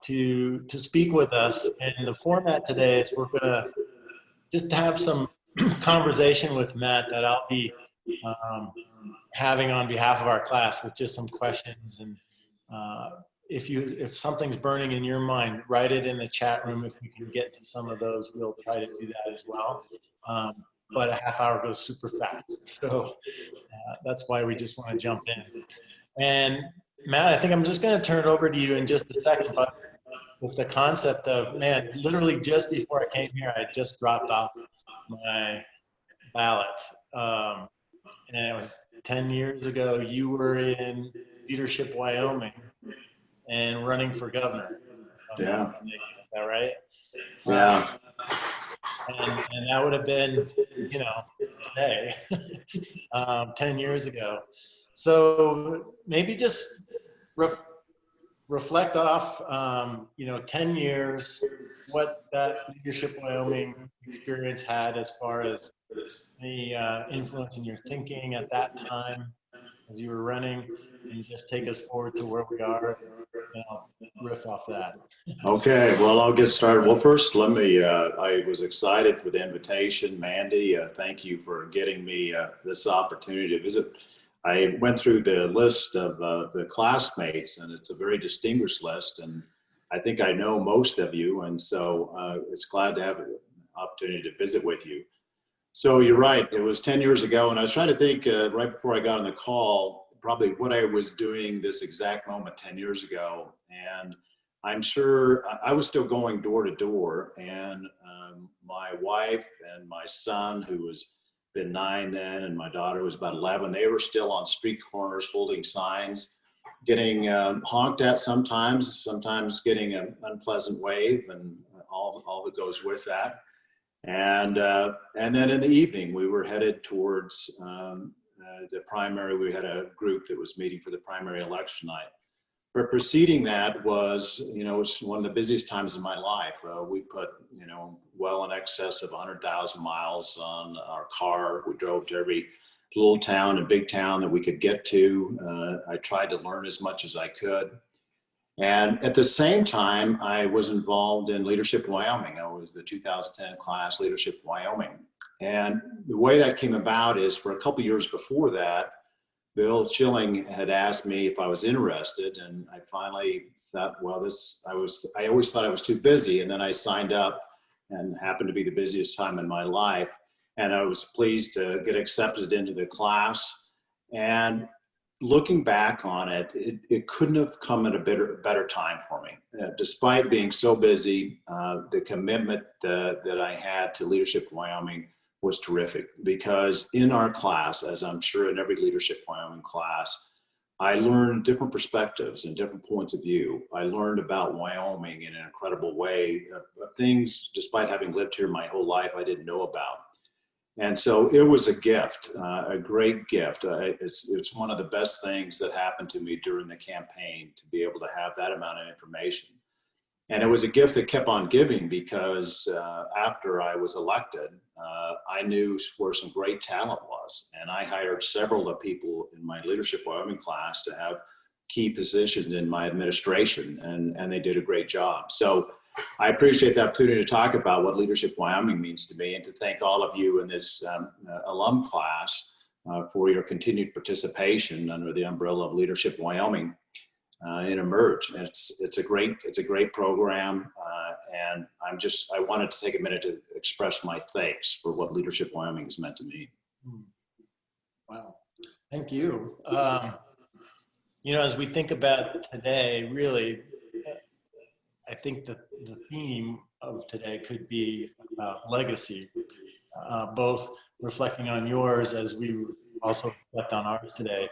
to speak with us. And the format today is we're going to just have some conversation with Matt that I'll be having on behalf of our class with just some questions. And if something's burning in your mind, write it in the chat room. If we can get to some of those, we'll try to do that as well. But a half hour goes super fast. So that's why we just want to jump in. And Matt, I think I'm just going to turn it over to you in just a second, but with the concept of, man, literally just before I came here, I just dropped off my ballot. And it was 10 years ago. You were in Leadership, Wyoming, and running for governor. Yeah. Is that right? Yeah. And that would have been, you know, today, 10 years ago. So maybe just reflect off, 10 years, what that Leadership Wyoming experience had as far as the influence in your thinking at that time as you were running, and just take us forward to where we are, and I'll riff off that. Okay, well, I'll get started. Well, first, let me, I was excited for the invitation. Mandy, thank you for getting me this opportunity to visit. I went through the list of the classmates, and it's a very distinguished list, and I think I know most of you, and so it's glad to have an opportunity to visit with you. So you're right, it was 10 years ago, and I was trying to think right before I got on the call, probably what I was doing this exact moment 10 years ago, and I'm sure I was still going door to door, and my wife and my son, who was been 9 then, and my daughter was about 11, they were still on street corners holding signs, getting honked at sometimes getting an unpleasant wave, and all that goes with that. And then in the evening, we were headed towards the primary. We had a group that was meeting for the primary election night. But preceding that was, it was one of the busiest times in my life. We put, well in excess of 100,000 miles on our car. We drove to every little town and big town that we could get to. I tried to learn as much as I could. And at the same time, I was involved in Leadership Wyoming. I was the 2010 class Leadership Wyoming. And the way that came about is for a couple years before that, Bill Schilling had asked me if I was interested, and I finally thought, well, I always thought I was too busy, and then I signed up, and happened to be the busiest time in my life, and I was pleased to get accepted into the class. And looking back on it, it couldn't have come at a better time for me. Despite being so busy, the commitment that I had to Leadership Wyoming was terrific, because in our class, as I'm sure in every Leadership Wyoming class, I learned different perspectives and different points of view. I learned about Wyoming in an incredible way, things, despite having lived here my whole life, I didn't know about. And so it was a gift, a great gift. It's one of the best things that happened to me during the campaign, to be able to have that amount of information. And it was a gift that kept on giving, because after I was elected, I knew where some great talent was. And I hired several of the people in my Leadership Wyoming class to have key positions in my administration, and they did a great job. So I appreciate the opportunity to talk about what Leadership Wyoming means to me, and to thank all of you in this alum class for your continued participation under the umbrella of Leadership Wyoming. In Emerge. And it's a great program, and I wanted to take a minute to express my thanks for what Leadership Wyoming has meant to me. Wow, thank you. As we think about today, really, I think that the theme of today could be about legacy, both reflecting on yours as we also reflect on ours today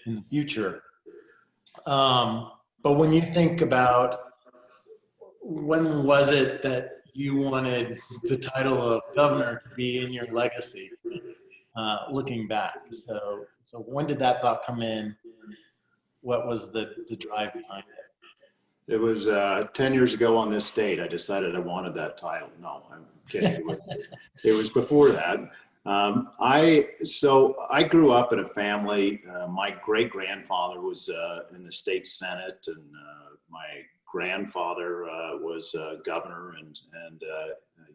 in the future. But when you think about, when was it that you wanted the title of governor to be in your legacy, looking back? So when did that thought come in? What was the drive behind it? It was 10 years ago on this date, I decided I wanted that title. No, I'm kidding. It was before that. I grew up in a family. My great-grandfather was in the state Senate, and my grandfather was governor and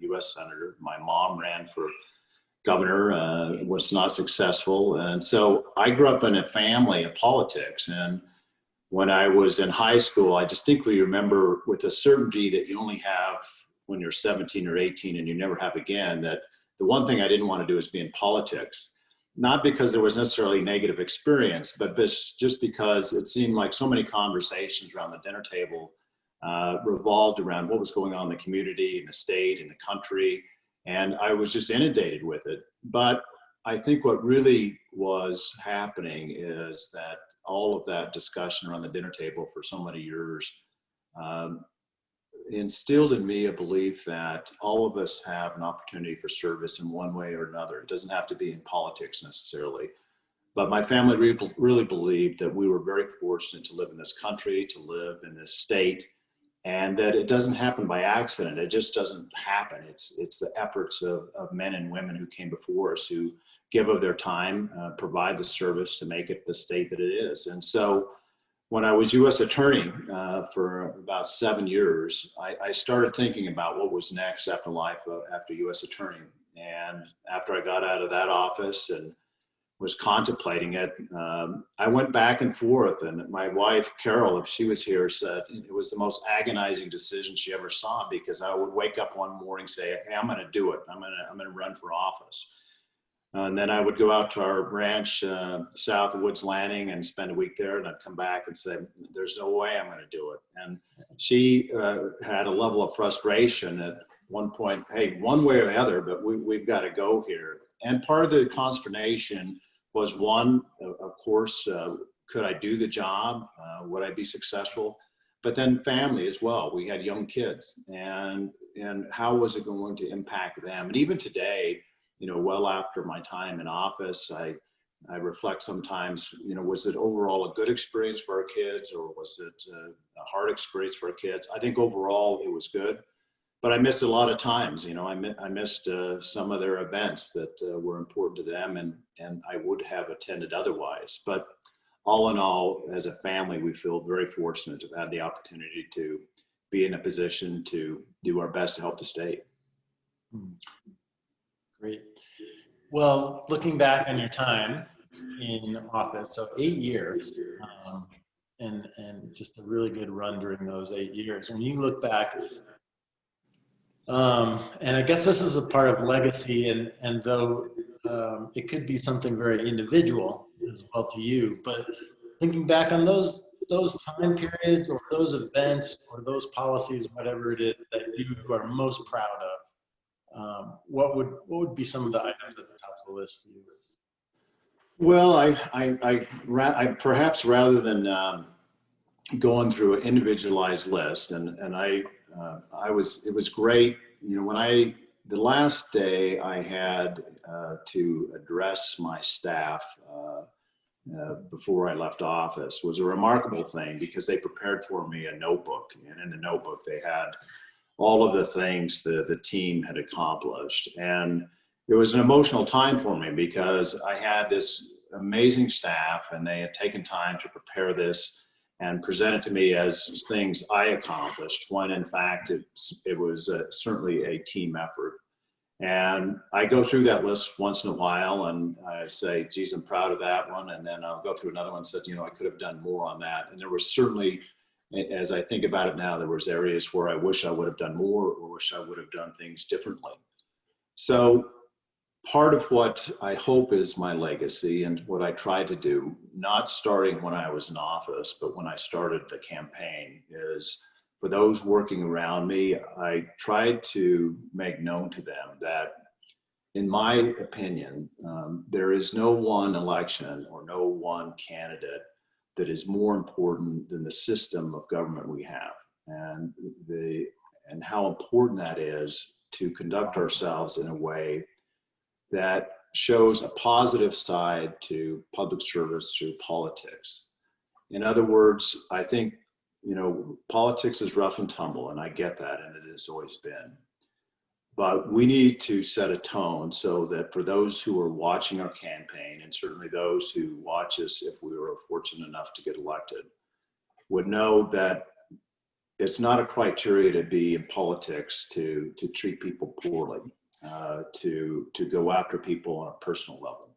U.S. senator. My mom ran for governor, was not successful. And so I grew up in a family of politics. And when I was in high school, I distinctly remember with the certainty that you only have when you're 17 or 18 and you never have again, that the one thing I didn't want to do is be in politics. Not because there was necessarily negative experience, but just because it seemed like so many conversations around the dinner table revolved around what was going on in the community, in the state, in the country. And I was just inundated with it. But I think what really was happening is that all of that discussion around the dinner table for so many years instilled in me a belief that all of us have an opportunity for service in one way or another. It doesn't have to be in politics necessarily. But my family really believed that we were very fortunate to live in this country, to live in this state, and that it doesn't happen by accident. It just doesn't happen. It's the efforts of men and women who came before us, who give of their time, provide the service to make it the state that it is. And so when I was U.S. Attorney for about 7 years, I started thinking about what was next after life after U.S. Attorney. And after I got out of that office and was contemplating it, I went back and forth. And my wife, Carol, if she was here, said it was the most agonizing decision she ever saw, because I would wake up one morning and say, hey, I'm going to do it. I'm going to run for office. And then I would go out to our ranch south of Woods Landing and spend a week there. And I'd come back and say, there's no way I'm going to do it. And she had a level of frustration at one point, hey, one way or the other, but we've got to go here. And part of the consternation was one, of course, could I do the job? Would I be successful? But then family as well. We had young kids, and how was it going to impact them? And even today, well after my time in office, I reflect sometimes, was it overall a good experience for our kids, or was it a hard experience for our kids? I think overall it was good, but I missed a lot of times. I missed some of their events that were important to them, and I would have attended otherwise. But all in all, as a family, we feel very fortunate to have had the opportunity to be in a position to do our best to help the state. Great. Well, looking back on your time in office, so 8 years, and just a really good run during those 8 years. When you look back, and I guess this is a part of legacy, and though it could be something very individual as well to you, but thinking back on those time periods or those events or those policies, whatever it is that you are most proud of, what would be some of the items at the top of the list for you? Well, I perhaps rather than going through an individualized list, and it was great. The last day I had to address my staff before I left office was a remarkable thing, because they prepared for me a notebook, and in the notebook they had all of the things that the team had accomplished. And it was an emotional time for me, because I had this amazing staff and they had taken time to prepare this and present it to me as things I accomplished, when in fact it was certainly a team effort. And I go through that list once in a while and I say, geez, I'm proud of that one. And then I'll go through another one and say, I could have done more on that. And there was certainly, as I think about it now, there was areas where I wish I would have done more, or wish I would have done things differently. So part of what I hope is my legacy, and what I tried to do, not starting when I was in office, but when I started the campaign, is for those working around me, I tried to make known to them that, in my opinion, there is no one election or no one candidate that is more important than the system of government we have, and how important that is to conduct ourselves in a way that shows a positive side to public service through politics. In other words, I think, politics is rough and tumble, and I get that, and it has always been. But we need to set a tone so that for those who are watching our campaign, and certainly those who watch us if we were fortunate enough to get elected, would know that it's not a criteria to be in politics to treat people poorly, to go after people on a personal level.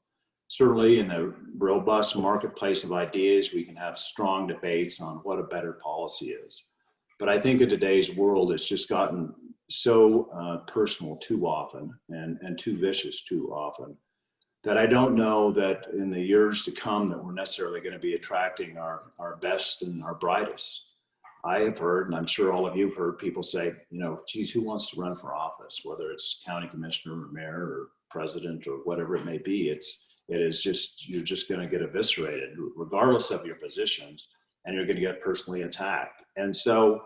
Certainly in the robust marketplace of ideas, we can have strong debates on what a better policy is. But I think in today's world, it's just gotten so personal too often and too vicious too often that I don't know that in the years to come that we're necessarily going to be attracting our best and our brightest. I have heard, and I'm sure all of you have heard people say, you know, geez, who wants to run for office, whether it's county commissioner or mayor or president or whatever it may be. It is just, you're just going to get eviscerated regardless of your positions, and you're going to get personally attacked. And so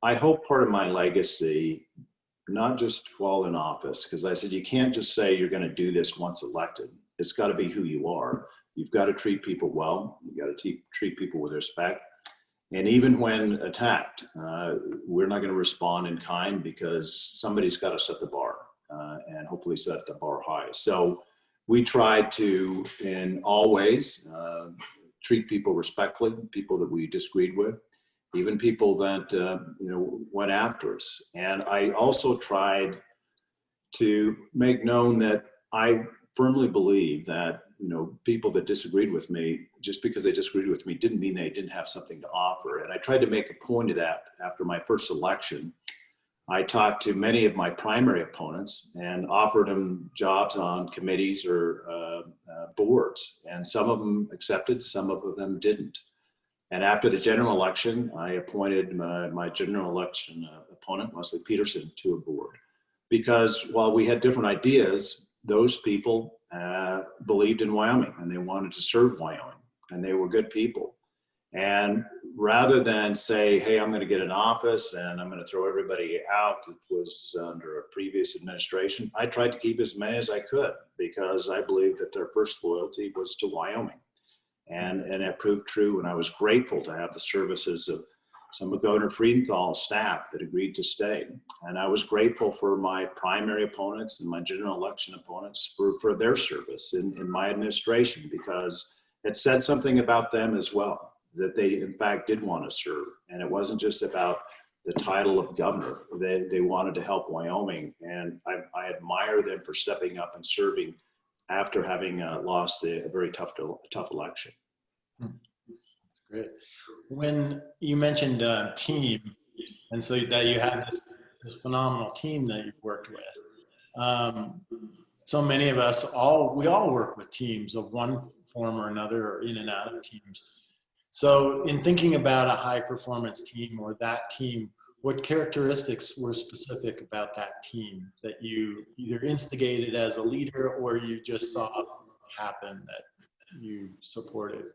I hope part of my legacy, not just while in office, because I said, you can't just say you're going to do this once elected. It's got to be who you are. You've got to treat people well. You've got to treat people with respect. And even when attacked, we're not going to respond in kind because somebody's got to set the bar and hopefully set the bar high. So we try to, in all ways, treat people respectfully, people that we disagreed with, even people that went after us. And I also tried to make known that I firmly believe that people that disagreed with me, just because they disagreed with me didn't mean they didn't have something to offer. And I tried to make a point of that after my first election. I talked to many of my primary opponents and offered them jobs on committees or boards. And some of them accepted, some of them didn't. And after the general election, I appointed my general election opponent, Leslie Peterson, to a board. Because while we had different ideas, those people believed in Wyoming and they wanted to serve Wyoming and they were good people. And rather than say, hey, I'm going to get an office and I'm going to throw everybody out that was under a previous administration, I tried to keep as many as I could because I believed that their first loyalty was to Wyoming. And it proved true. And I was grateful to have the services of some of Governor Friedenthal's staff that agreed to stay. And I was grateful for my primary opponents and my general election opponents for their service in my administration, because it said something about them as well, that they in fact did want to serve. And it wasn't just about the title of governor. They wanted to help Wyoming. And I admire them for stepping up and serving after having lost a very tough election. Great. When you mentioned team, and so that you have this phenomenal team that you've worked with. So many of us, we all work with teams of one form or another, or in and out of teams. So in thinking about a high performance team or that team, what characteristics were specific about that team that you either instigated as a leader or you just saw happen that you supported?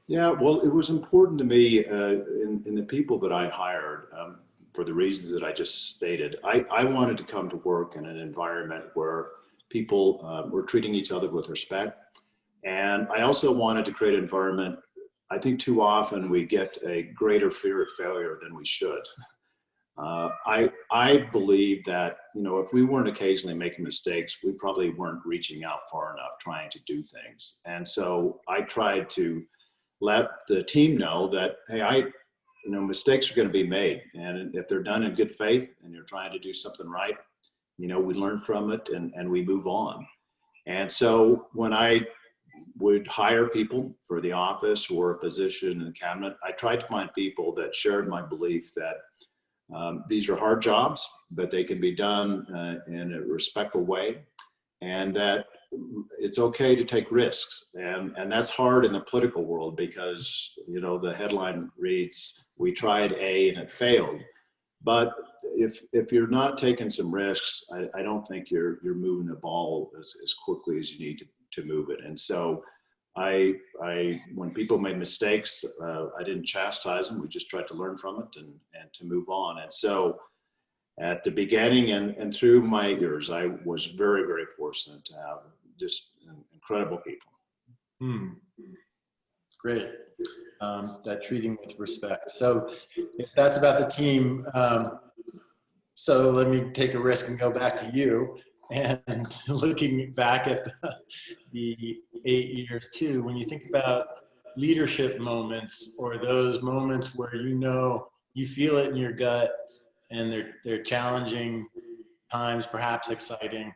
Yeah, well, it was important to me in the people that I hired, for the reasons that I just stated. I wanted to come to work in an environment where people were treating each other with respect. And I also wanted to create an environment. I think too often we get a greater fear of failure than we should. I believe that, if we weren't occasionally making mistakes, we probably weren't reaching out far enough trying to do things. And so I tried to let the team know that, hey, mistakes are going to be made. And if they're done in good faith and you're trying to do something right, we learn from it and we move on. And so when I would hire people for the office or a position in the cabinet, I tried to find people that shared my belief that these are hard jobs, but they can be done in a respectful way, and that it's okay to take risks. And that's hard in the political world because, the headline reads, we tried A and it failed. But if you're not taking some risks, I don't think you're moving the ball as quickly as you need to move it. And so when people made mistakes, I didn't chastise them. We just tried to learn from it and to move on. And so at the beginning and through my years, I was very, very fortunate to have just incredible people. Great. That treating with respect. So if that's about the team, so let me take a risk and go back to you. And looking back at the 8 years too, when you think about leadership moments or those moments where you feel it in your gut, and they're challenging times, perhaps exciting.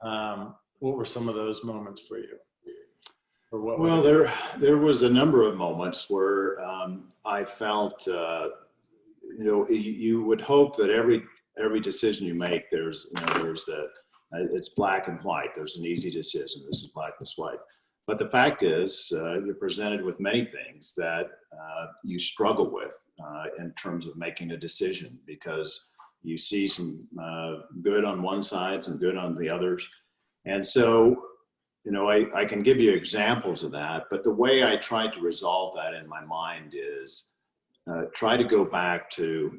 What were some of those moments for you? Or what were Well, they? there was a number of moments where I felt, you would hope that every decision you make, there's it's black and white. There's an easy decision. This is black, this is white. But the fact is, you're presented with many things that you struggle with in terms of making a decision, because you see some good on one side and good on the others. And so, I can give you examples of that, but the way I tried to resolve that in my mind is try to go back to,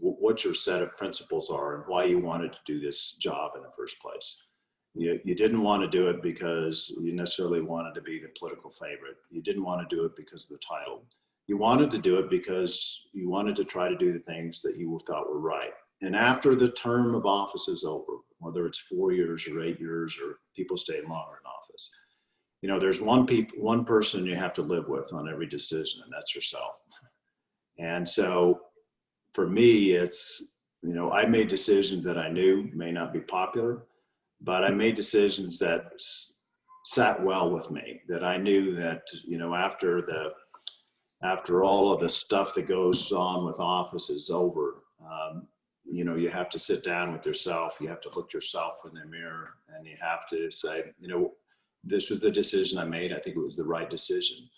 what your set of principles are and why you wanted to do this job in the first place. You didn't want to do it because you necessarily wanted to be the political favorite. You didn't want to do it because of the title. You wanted to do it because you wanted to try to do the things that you thought were right. And after the term of office is over, whether it's 4 years or 8 years, or people stay longer in office, there's one person you have to live with on every decision, and that's yourself. And so for me, it's, I made decisions that I knew may not be popular, but I made decisions that sat well with me, that I knew that, after all of the stuff that goes on with office is over, you have to sit down with yourself. You have to look yourself in the mirror, and you have to say, this was the decision I made. I think it was the right decision.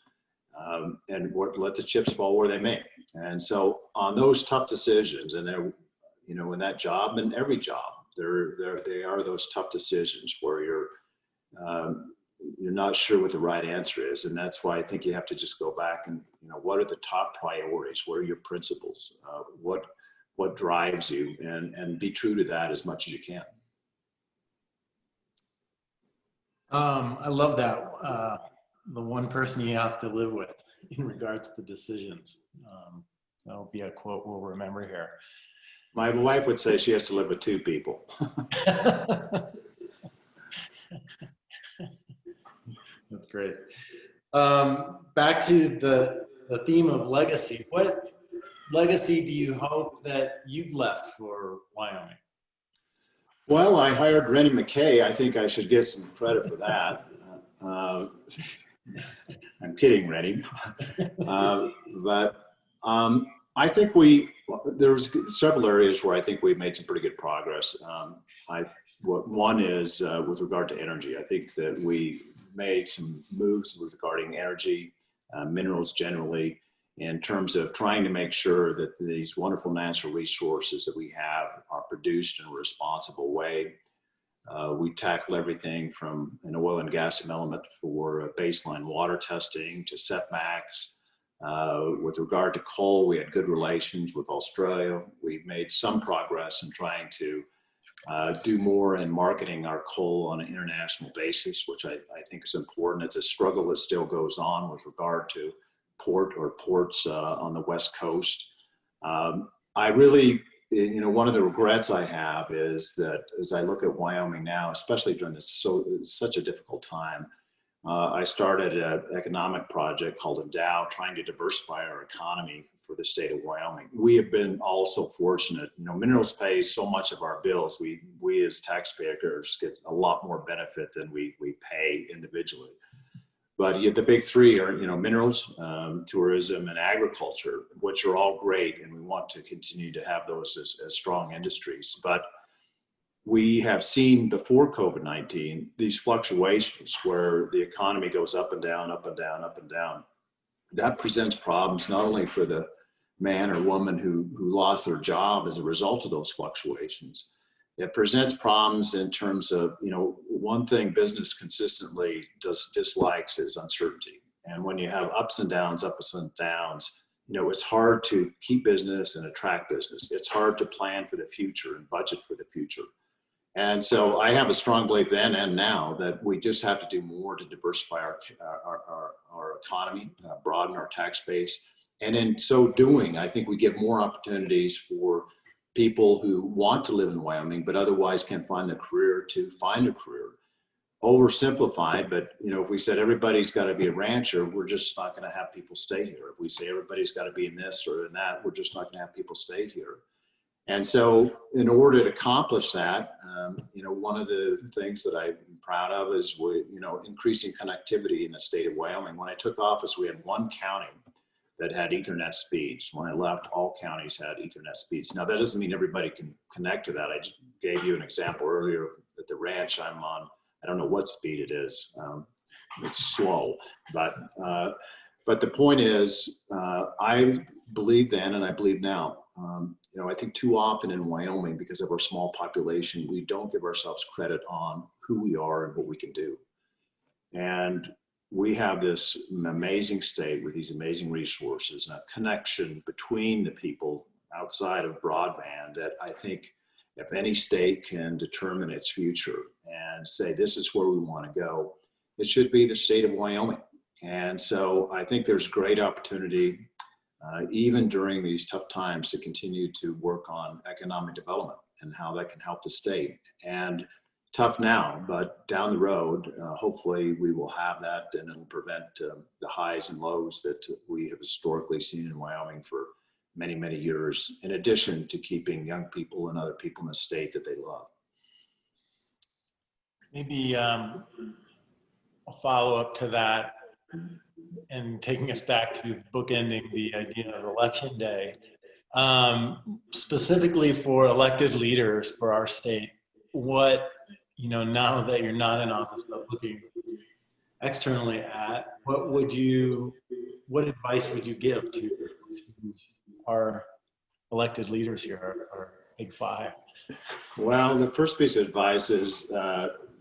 And let the chips fall where they may. And so on those tough decisions, and they're, in that job and every job, they are those tough decisions where you're not sure what the right answer is. And that's why I think you have to just go back and, what are the top priorities? What are your principles? What drives you, and be true to that as much as you can. I love that. The one person you have to live with in regards to decisions. That'll be a quote we'll remember here. My wife would say she has to live with two people. That's great. Back to the theme of legacy. What legacy do you hope that you've left for Wyoming? Well, I hired Rennie McKay. I think I should get some credit for that. I'm kidding, Rennie. But I think there was several areas where I think we made some pretty good progress. One is with regard to energy. I think that we made some moves regarding energy, minerals generally, in terms of trying to make sure that these wonderful natural resources that we have are produced in a responsible way. We tackle everything from an oil and gas element for baseline water testing to setbacks. With regard to coal, we had good relations with Australia. We've made some progress in trying to do more in marketing our coal on an international basis, which I think is important. It's a struggle that still goes on with regard to ports on the West Coast. I really, one of the regrets I have is that as I look at Wyoming now, especially during such a difficult time, I started an economic project called Endow, trying to diversify our economy for the state of Wyoming. We have been also fortunate. Minerals pay so much of our bills. We as taxpayers get a lot more benefit than we pay individually. But the big three are, minerals, tourism, and agriculture, which are all great, and we want to continue to have those as strong industries. But we have seen before COVID-19 these fluctuations where the economy goes up and down, up and down, up and down. That presents problems not only for the man or woman who lost their job as a result of those fluctuations. It presents problems in terms of, one thing business consistently dislikes is uncertainty. And when you have ups and downs, it's hard to keep business and attract business. It's hard to plan for the future and budget for the future. And so I have a strong belief then and now that we just have to do more to diversify our economy, broaden our tax base. And in so doing, I think we give more opportunities for people who want to live in Wyoming, but otherwise can't find the career to find a career. oversimplified, but if we said everybody's got to be a rancher, we're just not going to have people stay here. If we say everybody's got to be in this or in that, we're just not going to have people stay here. And so in order to accomplish that, one of the things that I'm proud of is increasing connectivity in the state of Wyoming. When I took office, we had one county that had Ethernet speeds. When I left, all counties had Ethernet speeds. Now, that doesn't mean everybody can connect to that. I just gave you an example earlier at the ranch I'm on. I don't know what speed it is. It's slow, but the point is, I believe then, and I believe now, I think too often in Wyoming, because of our small population, we don't give ourselves credit on who we are and what we can do. And we have this amazing state with these amazing resources and a connection between the people outside of broadband that I think if any state can determine its future and say, this is where we want to go, it should be the state of Wyoming. And so I think there's great opportunity, even during these tough times, to continue to work on economic development and how that can help the state. And tough now, but down the road, hopefully we will have that, and it'll prevent the highs and lows that we have historically seen in Wyoming for many, many years, in addition to keeping young people and other people in the state that they love. Maybe a follow-up to that, and taking us back to bookending the idea of election day, specifically for elected leaders for our state, what, now that you're not in office, but looking externally at, what advice would you give to our elected leaders here, our big five? Well, the first piece of advice is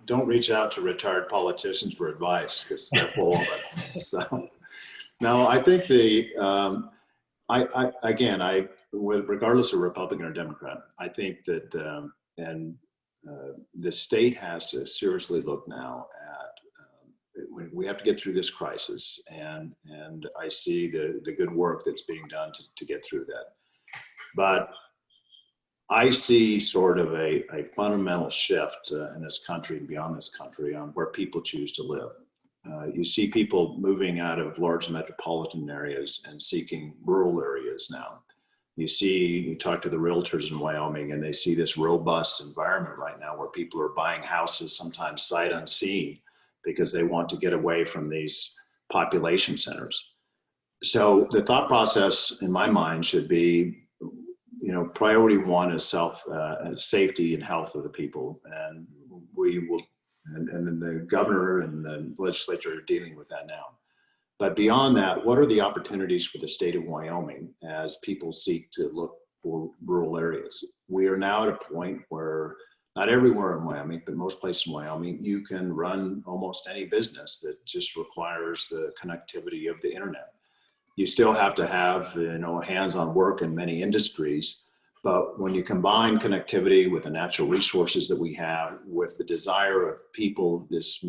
don't reach out to retired politicians for advice, because they're full of it. So, no, I think regardless of Republican or Democrat, I think that, the state has to seriously look now at, we have to get through this crisis, and I see the good work that's being done to get through that. But I see sort of a fundamental shift in this country and beyond this country on where people choose to live. You see people moving out of large metropolitan areas and seeking rural areas now. You talk to the realtors in Wyoming, and they see this robust environment right now where people are buying houses, sometimes sight unseen, because they want to get away from these population centers. So the thought process in my mind should be, priority one is safety and health of the people. And we will, and the governor and the legislature are dealing with that now. But beyond that, what are the opportunities for the state of Wyoming as people seek to look for rural areas? We are now at a point where not everywhere in Wyoming, but most places in Wyoming, you can run almost any business that just requires the connectivity of the internet. You still have to have, hands-on work in many industries, but when you combine connectivity with the natural resources that we have, with the desire of people, this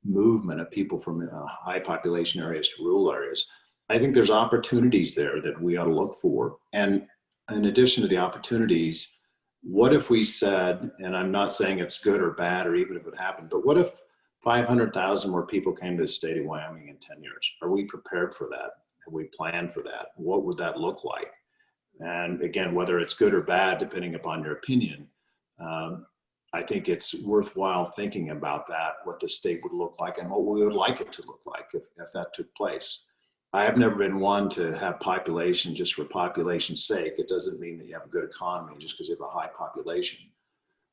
movement of people from high population areas to rural areas, I think there's opportunities there that we ought to look for. And in addition to the opportunities, what if we said, and I'm not saying it's good or bad or even if it happened, but what if 500,000 more people came to the state of Wyoming in 10 years? Are we prepared for that? Have we planned for that? What would that look like? And again, whether it's good or bad, depending upon your opinion, I think it's worthwhile thinking about that, what the state would look like and what we would like it to look like if that took place. I have never been one to have population just for population's sake. It doesn't mean that you have a good economy just because you have a high population.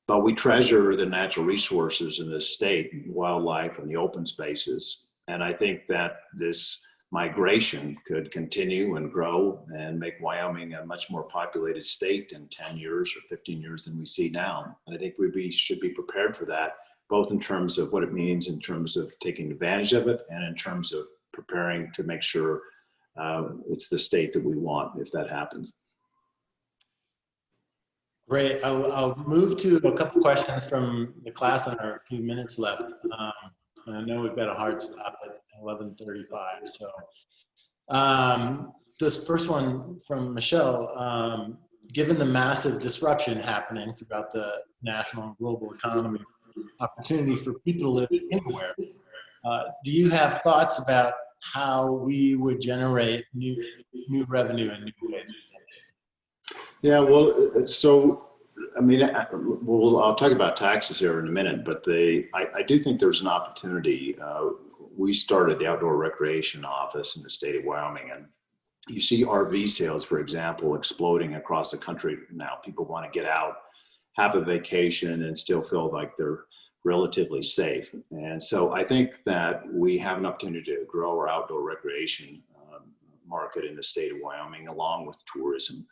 But we treasure the natural resources in this state, wildlife and the open spaces. And I think that this migration could continue and grow and make Wyoming a much more populated state in 10 years or 15 years than we see now. And I think we should be prepared for that, both in terms of what it means in terms of taking advantage of it and in terms of preparing to make sure it's the state that we want if that happens. Great. I'll move to a couple questions from the class in our few minutes left. I know we've got a hard stop at 11:35. So this first one from Michelle, given the massive disruption happening throughout the national and global economy, opportunity for people to live anywhere. Do you have thoughts about how we would generate new revenue in new ways? Yeah, well, so, I mean, I'll talk about taxes here in a minute, but I do think there's an opportunity. We started the outdoor recreation office in the state of Wyoming, and you see RV sales, for example, exploding across the country now. People want to get out, have a vacation, and still feel like they're relatively safe. And so I think that we have an opportunity to grow our outdoor recreation market in the state of Wyoming, along with tourism.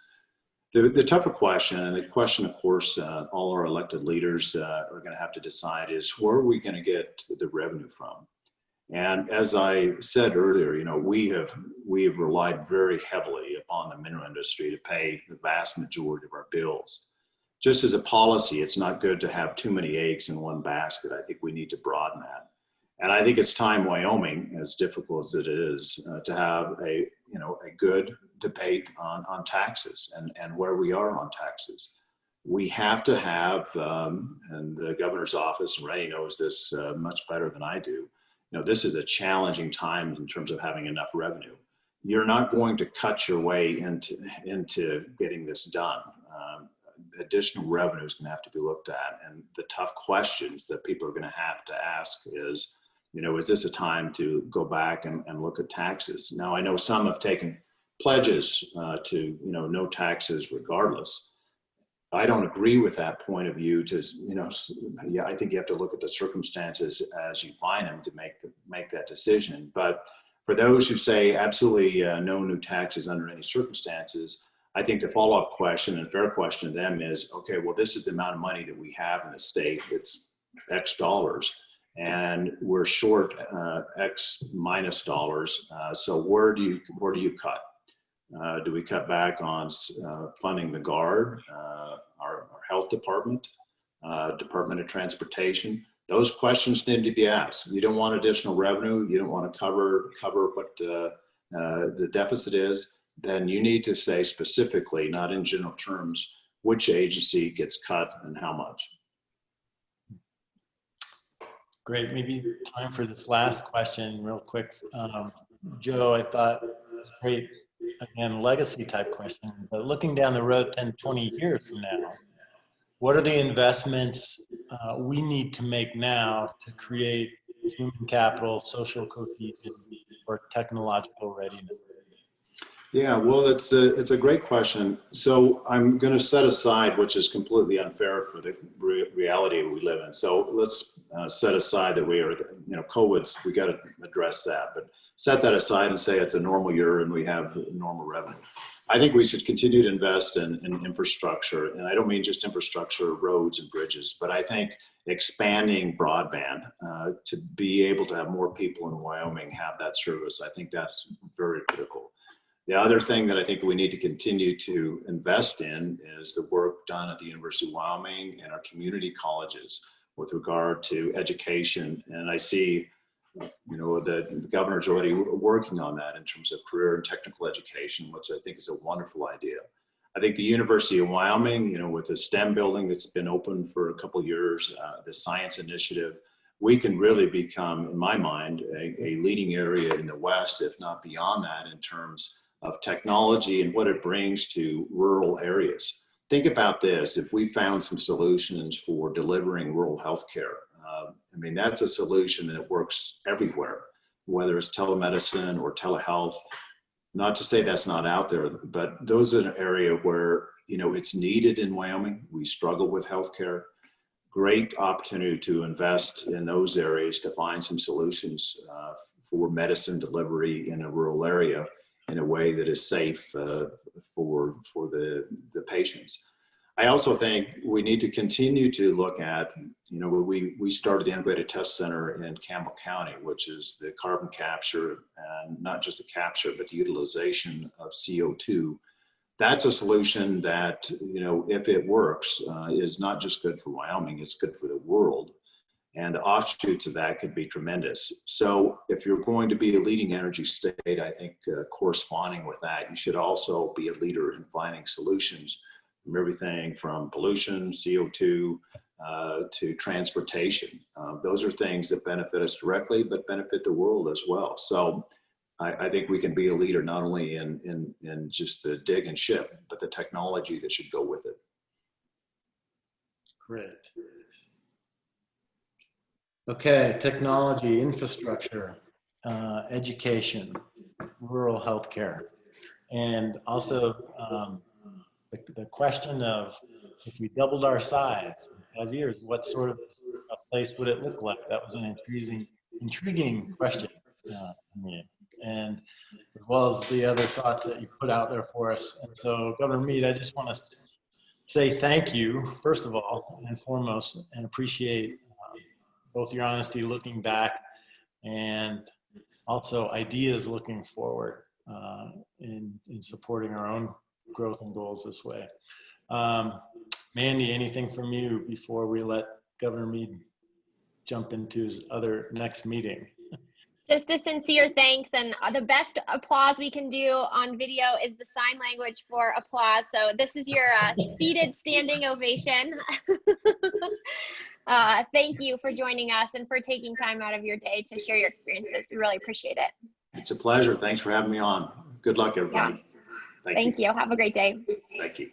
The tougher question, and the question, of course, all our elected leaders are going to have to decide is, where are we going to get the revenue from? And as I said earlier, you know, we have relied very heavily upon the mineral industry to pay the vast majority of our bills. Just as a policy, it's not good to have too many eggs in one basket. I think we need to broaden that. And I think it's time Wyoming, as difficult as it is, to have a good debate on taxes and where we are on taxes. We have to have, and the governor's office, and Ray knows this much better than I do, you know, this is a challenging time in terms of having enough revenue. You're not going to cut your way into getting this done. Additional revenue is going to have to be looked at. And the tough questions that people are going to have to ask is, you know, is this a time to go back and look at taxes? Now, I know some have taken pledges to, you know, no taxes regardless. I don't agree with that point of view. Yeah, I think you have to look at the circumstances as you find them to make that decision. But for those who say absolutely no new taxes under any circumstances, I think the follow-up question and fair question to them is, okay, well, this is the amount of money that we have in the state. It's X dollars, and we're short X minus dollars. So where do you cut? Do we cut back on funding the Guard, our health department, Department of Transportation? Those questions need to be asked. You don't want additional revenue. You don't want to cover what the deficit is. Then you need to say specifically, not in general terms, which agency gets cut and how much. Great. Maybe time for this last question real quick. Joe, I thought it was great. Again, legacy type question, but looking down the road 10, 20 years from now, what are the investments we need to make now to create human capital, social cohesion, or technological readiness? Yeah, well, it's a great question. So I'm going to set aside, which is completely unfair for the reality we live in. So let's set aside that we are, you know, COVID's, we got to address that, but set that aside and say it's a normal year and we have normal revenue. I think we should continue to invest in infrastructure. And I don't mean just infrastructure, roads and bridges, but I think expanding broadband to be able to have more people in Wyoming have that service. I think that's very critical. The other thing that I think we need to continue to invest in is the work done at the University of Wyoming and our community colleges with regard to education. And I see, you know, the governor's already working on that in terms of career and technical education, which I think is a wonderful idea. I think the University of Wyoming, you know, with the STEM building that's been open for a couple of years, the science initiative, we can really become, in my mind, a leading area in the West, if not beyond that, in terms of technology and what it brings to rural areas. Think about this: if we found some solutions for delivering rural healthcare, I mean, that's a solution that works everywhere, whether it's telemedicine or telehealth. Not to say that's not out there, but those are an area where, you know, it's needed in Wyoming. We struggle with healthcare. Great opportunity to invest in those areas to find some solutions for medicine delivery in a rural area in a way that is safe for the patients. I also think we need to continue to look at, you know, we started the Integrated Test Center in Campbell County, which is the carbon capture, and not just the capture, but the utilization of CO2. That's a solution that, you know, if it works, is not just good for Wyoming, it's good for the world. And the offshoots of that could be tremendous. So if you're going to be a leading energy state, I think corresponding with that, you should also be a leader in finding solutions from everything from pollution, CO2, to transportation. Those are things that benefit us directly, but benefit the world as well. So I think we can be a leader not only in just the dig and ship, but the technology that should go with it. Great. Okay, technology, infrastructure, education, rural healthcare, and also the question of if we doubled our size in 5 years, what sort of a place would it look like? That was an intriguing question to me, and as well as the other thoughts that you put out there for us. And so, Governor Mead, I just want to say thank you, first of all and foremost, and appreciate both your honesty looking back and also ideas looking forward in supporting our own growth and goals this way. Mandy, anything from you before we let Governor Mead jump into his next meeting? Just a sincere thanks, and the best applause we can do on video is the sign language for applause. So this is your seated standing ovation. Thank you for joining us and for taking time out of your day to share your experiences. We really appreciate it. It's a pleasure. Thanks for having me on. Good luck, everybody. Yeah. Thank you. Have a great day. Thank you.